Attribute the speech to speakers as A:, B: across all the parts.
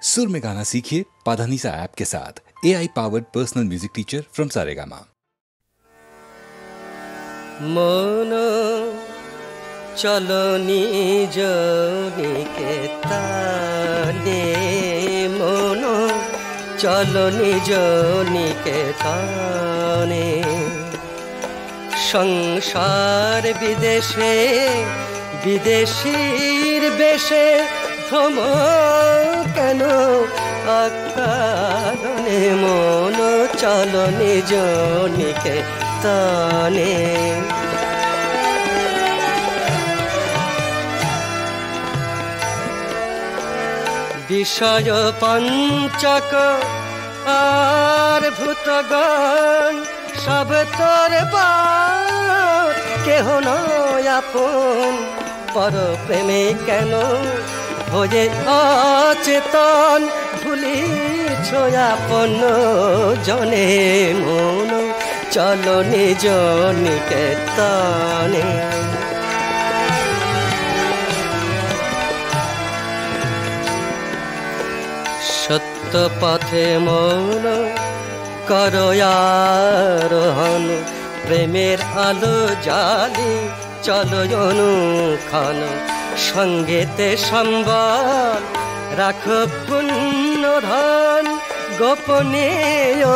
A: सुर में गाना सीखिए पाधानीसा ऐप के साथ। AI powered personal music teacher from Saregama.
B: मन चलो निज निकेतने, मन चलो निज निकेतने। संसार विदेशे विदेशीर बेशे भ्रम केन अकारणে, मन चलो निज निकेतने। বিষয় পঞ্চক আর ভূতগণ সব তোর পার, কেহ নয় আপন পর প্রেমে কেন হয়ে অচেতন ভুলিছ আপন জনে। মন চলো নিজ নিকেতনে। সত্য পথে মন করো আরোহণ, প্রেমের আলো জালি চলো অনুক্ষণ। সঙ্গেতে সম্বল রাখো পুণ্য ধন, গোপনে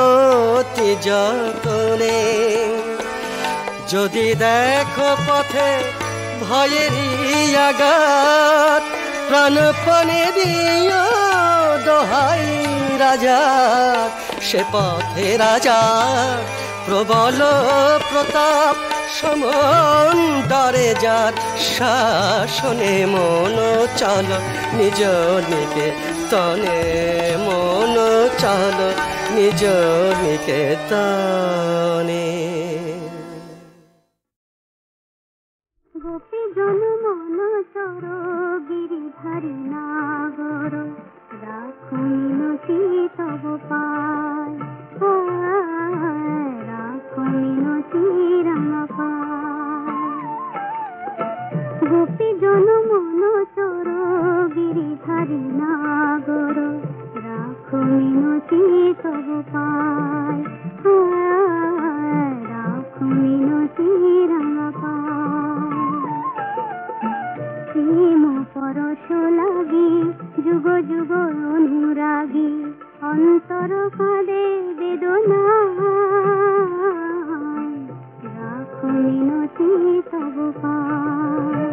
B: অতি যতনে। যদি দেখো পথে ভয়েরই আঘাত, প্রাণপণে দিও দোহাই রাজা। সে পথে রাজা প্রবল প্রতাপ, সমন ডরে যার শাসনে। মন চলো নিজ নিকেতনে, মন চলো নিজ নিকেতনে।
C: গোপী জন মন চর গিরিধারী নাগর, রাখো মিনতি তব পায়, রাখো মিনতি রাঙা পায়। গোপী জন মন চর গিরিধারী নাগর, রাখো মিনতি তব পায়, রাখো মিনতি রাঙা পায়। প্রেম পরশ লাগি যুগ যুগ অনুরাগী, অন্তর কাঁদে বেদনা, রাখো মিনতি তব পায়।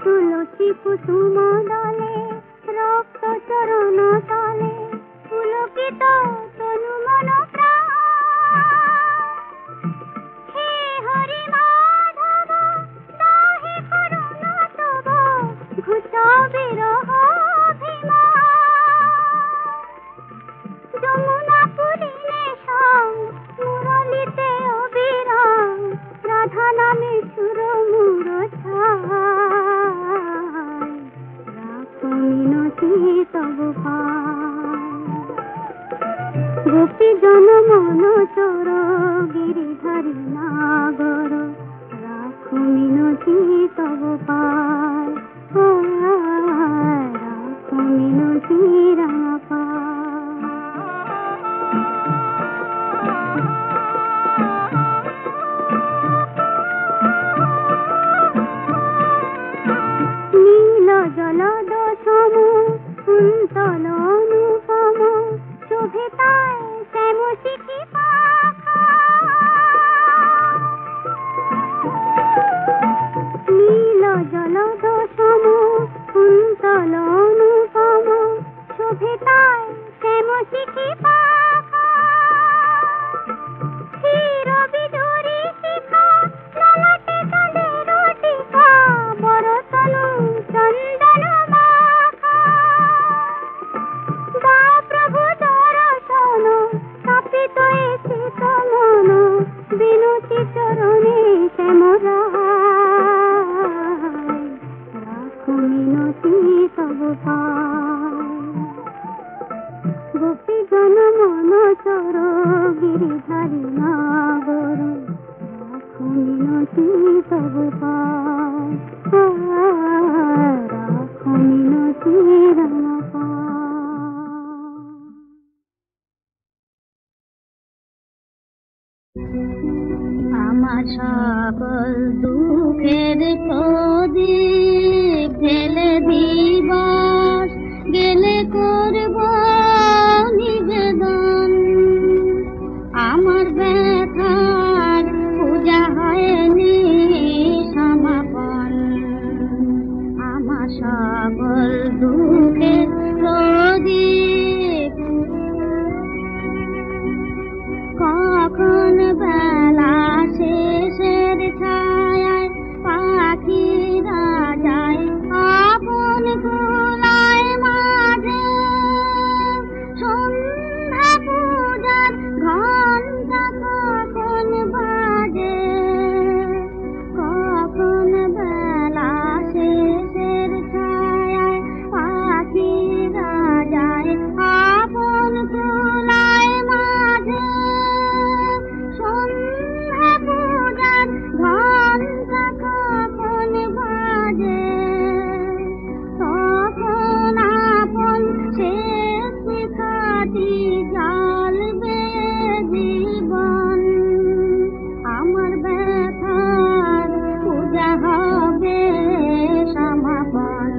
C: তুলসী কুসুম দলে রক্ত চরণ তলে, পুলকিত তনু মন প্রাণ। হে হরি মাধব দাহে করুণ তব, ঘুচা বিরহ যমুনা পুরিলে সং মুরলিতে অবিরাম, রাধা নামে সুর মুর ছায়, রাখো মিনতি তব পায়। গোপী জন মন চর গিরিধারী নাগর, রাখো মিনতি তব পায়, রাখো মিনতি রাঙা পায়। নীল জলদ সম কুন্তল অনুপম, শোভে তাই শ্যাম শিখি পাখা। নীল জলদ সম কুন্তল অনুপম, শোভে তাই শ্যাম শিখি পাখা। ক্ষীর বিদুরী শিখা ললাটে চাঁদের টিকা, বরতনু চন্দন মাখা। দাও প্রভু দর্শন তাপিত এসে মন, বিনতি চরণে শ্যামরায়, রাখো মিনতি তব পায়। গোপী জন মন চর গিরিধারী নাগর, রাখো মিনতি মিনতি তব পায়, রাখো মিনতি রাম আমার সকল দুঃখের প্রদীপ ঢেলে দিবস গেলে করব নিবেদন, আমার ব্যথার পূজা হয়নি সমাপন, আমার সকল দুঃখের প্রদীপ কখন বেলা শেষের ছায়ায় পাখিরা যায় আপন কুলায় মাঝে, সন্ধ্যা পূজার ঘণ্টা কখন বাজে, কখন বেলা শেষের ছায়ায় পাখিরা যায় আপন কুলায় মাঝে, সন্ধ্যা পূজার ঘণ্টা কখন বাজে, তখন আপন শেষ শিখাটি জ্বালবে জীবন, আমার ব্যথার পূজা হবে সমাপন,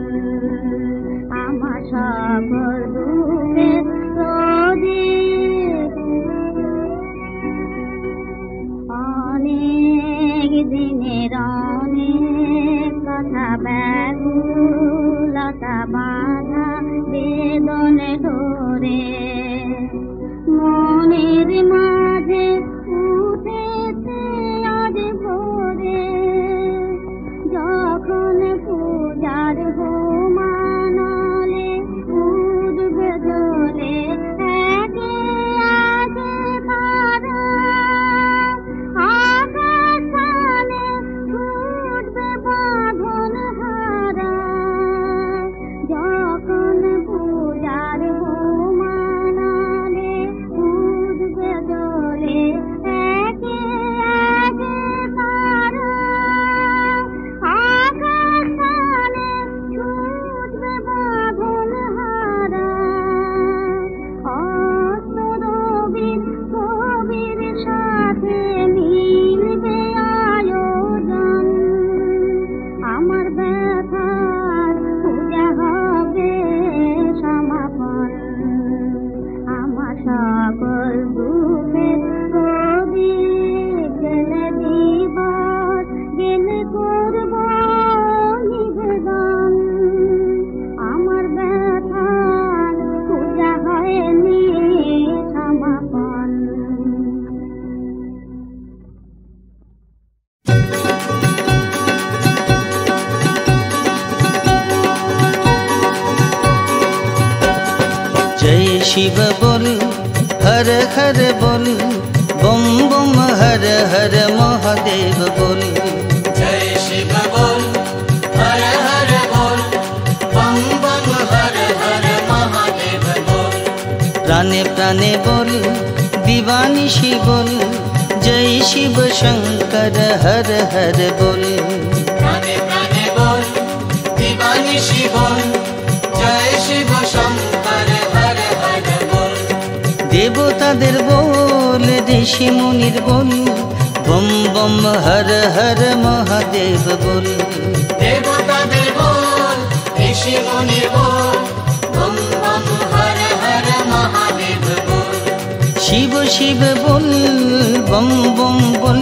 C: আমার সকল দুঃখের প্রদীপ অনেক দিনের অনেক কথা ব্যাকুলতা বাঁধা বেদনে ডোরে, মনের মাঝে উঠেছে আজ ভোরে, যখন পূজার হোমানলে উঠবে জ্বলে একে একে তারা, আকাশ পানে ছুটবে বাঁধন হারা, যখন পূজার হোমানলে উঠবে জ্বলে একে একে তারা, আকাশ পানে ছুটবে বাঁধন হারা, অস্তরবীর ছবির সাথে মিলবে আয়োজন, আমার ব্যথার পূজা হবে সমাপন, আমার সকল দুঃখের প্রদীপ জ্বেলে দিবস গেলে করব নিবেদন, আমার ব্যথার পূজা হয়নি সমাপন।
B: जय शिव बोल हर हर बोल बम बम हर हर महादेव बोल,
D: जय शिव बोल हर हर बोल बम बम हर हर महादेव बोल,
B: प्राणे प्राणे बोल दीवानिशी बोल जय शिव शंकर हर हर बोल,
D: प्राणे प्राणे बोल दीवानिशी बोल जय शिव शंकर हर हर बोल,
B: देवतादेर बोल ऋषि मुनिर बोल बम बम हर हर महादेव बोल,
D: देवतादेर बोल ऋषि मुनि बोल बम बम हर हर महादेव बोल,
B: शिव शिव बोल बम बम बोल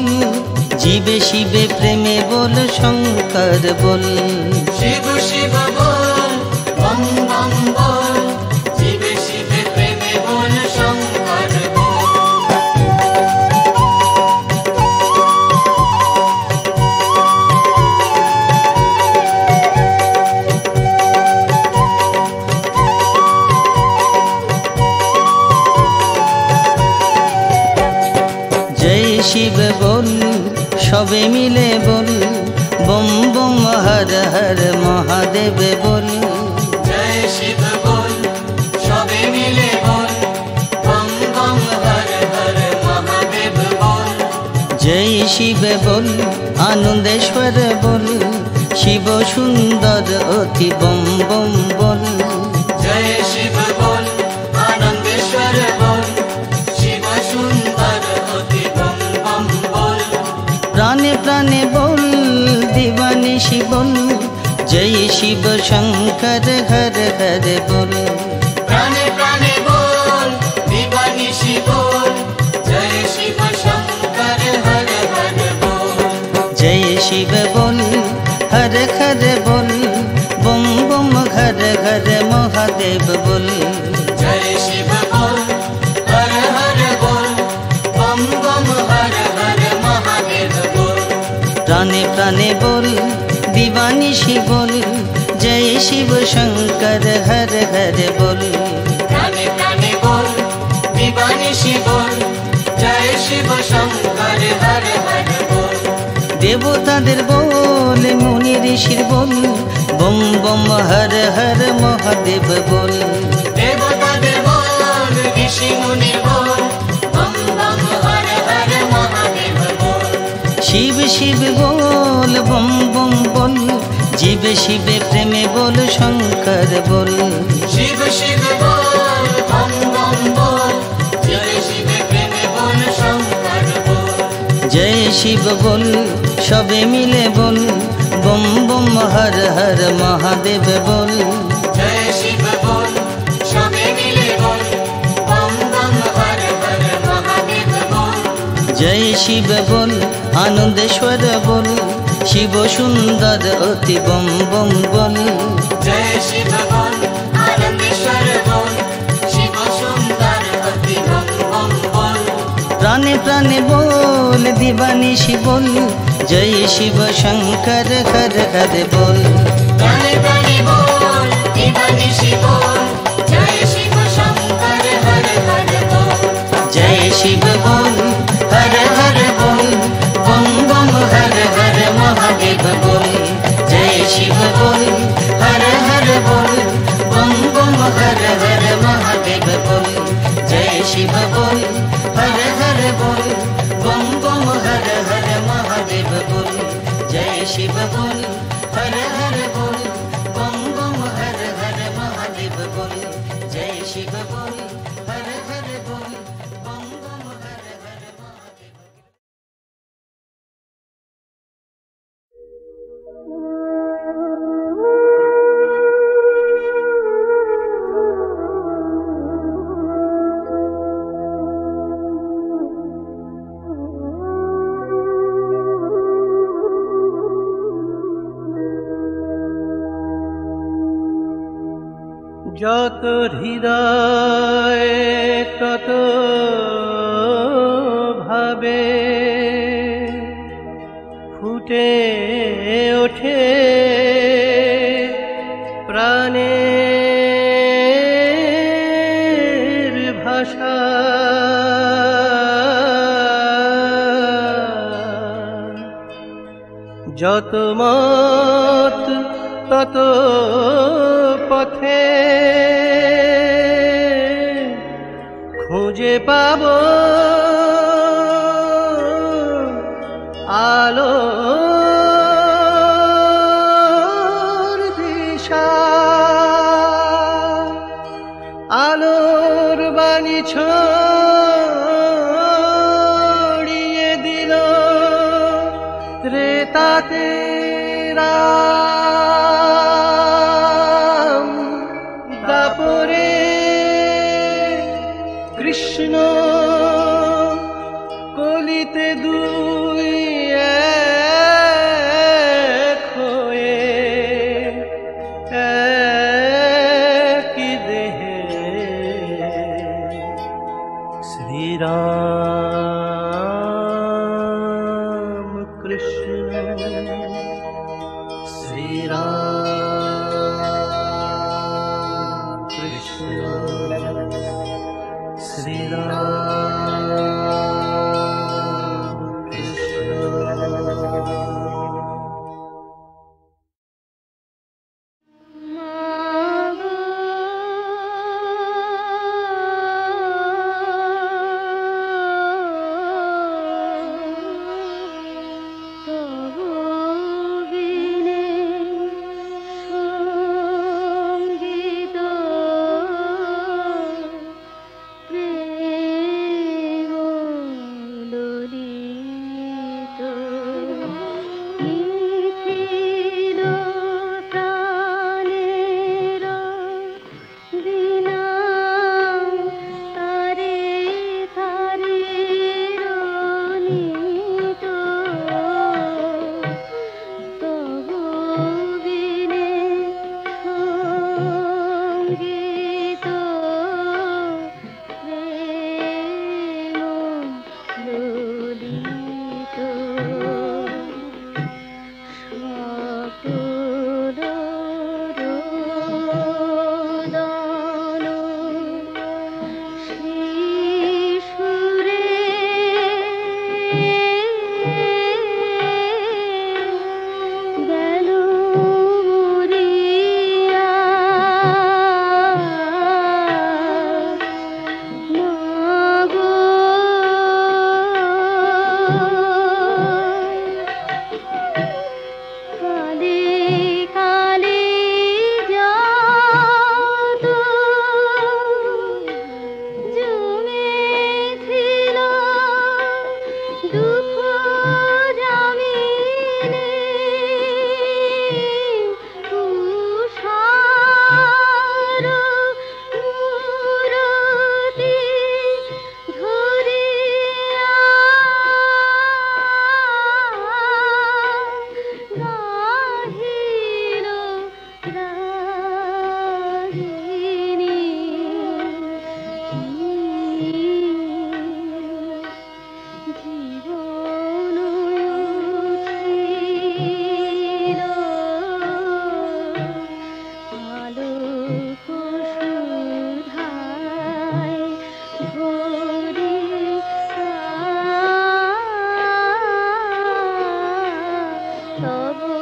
B: जीवे शिवे प्रेमे बोल शंकर बोल,
D: शिव शिव बोल बम बम बोल जीवे शिवे प्रेमे बोल शंकर बोल,
B: जय शिव बोल सबे मिले बोल बम बम हर हर महादेव बोल,
D: जय शिव बोल सबे मिले बोल बम बम हर हर महादेव बोल,
B: जय शिव बोल আনন্দেশ্বর বল, শিব সুন্দর অতি বম বম বল।
D: জয় শিব বল, আনন্দেশ্বর বল, শিব সুন্দর অতি বম বম বল।
B: প্রাণে প্রাণে বল, দিবানিশি বল, জয় শিব শঙ্কর হর হর বল।
D: প্রাণে প্রাণে বল, দিবানিশি বল, জয় শিব শঙ্কর হর হর বল।
B: জয় শিব বল, হর হর বল, বম বম ঘর ঘর মহাদেব বল।
D: জয় শিব বল, হর হর বল, বম বম হর হর মহাদেব বল।
B: প্রাণে প্রাণে বল, দিবানিশি বল, জয় শিব শঙ্কর হর হর বল।
D: প্রাণে প্রাণে বল, দিবানিশি বল, জয় শিব শঙ্কর হর হর বল।
B: দেবতাদের বল, মুনি ঋষির বল, বম বম হর হর মহাদেব বল।
D: দেবতাদের বল, ঋষি মুনি বল, বম বম হর হর মহাদেব বল।
B: শিব শিব বল, বম বম বল, জীবে শিবে প্রেমে বল শঙ্কর বল।
D: শিব শিব বল, বম বম বল, জয় শিবে প্রেমে বল শঙ্কর বল।
B: জয় শিব বল, সবে মিলে বল, বম বম হর হর মহাদেব বল।
D: জয় শিব বল, সবে মিলে বল, বম বম হর হর মহাদেব বল।
B: জয় শিব বল, আনন্দেশ্বর বল, শিব সুন্দর অতি বম বম বল।
D: জয় শিব বল, আনন্দেশ্বর বল, শিব সুন্দর অতি বম বম বল।
B: প্রাণে প্রাণে বল, দিবানিশি বল, জয় শিব শঙ্কর হর হর বল।
D: প্রাণে প্রাণে বল, দিবানিশি বল, জয় শিব শঙ্কর হর হর বল।
B: জয় শিব বল, হর হর বল, বম বম হর হর মহাদেব বল। জয় শিব বল, হর হর বল, বম বম হর হর মহাদেব বল। জয় শিব বল, হর হর বল, বম বম হর হর মহাদেব বল। জয় শিব বল, হর হর বল, বম বম হর হর মহাদেব বল। জয় শিব বল, হর হর বল, বম বম হর হর মহাদেব।
E: যত হৃদয় তত ভাবে ফুটে ওঠে প্রাণের ভাষা। যত মত তত পথে খুঁজে পাব আলোর দিশা। আলোর বাণী ছড়িয়ে দিল ত্রেতাতে রাম, দাপরে কৃষ্ণ, কলিতে দুই এক হয়ে একই দেহে শ্রীরাম কৃষ্ণ,
C: তবু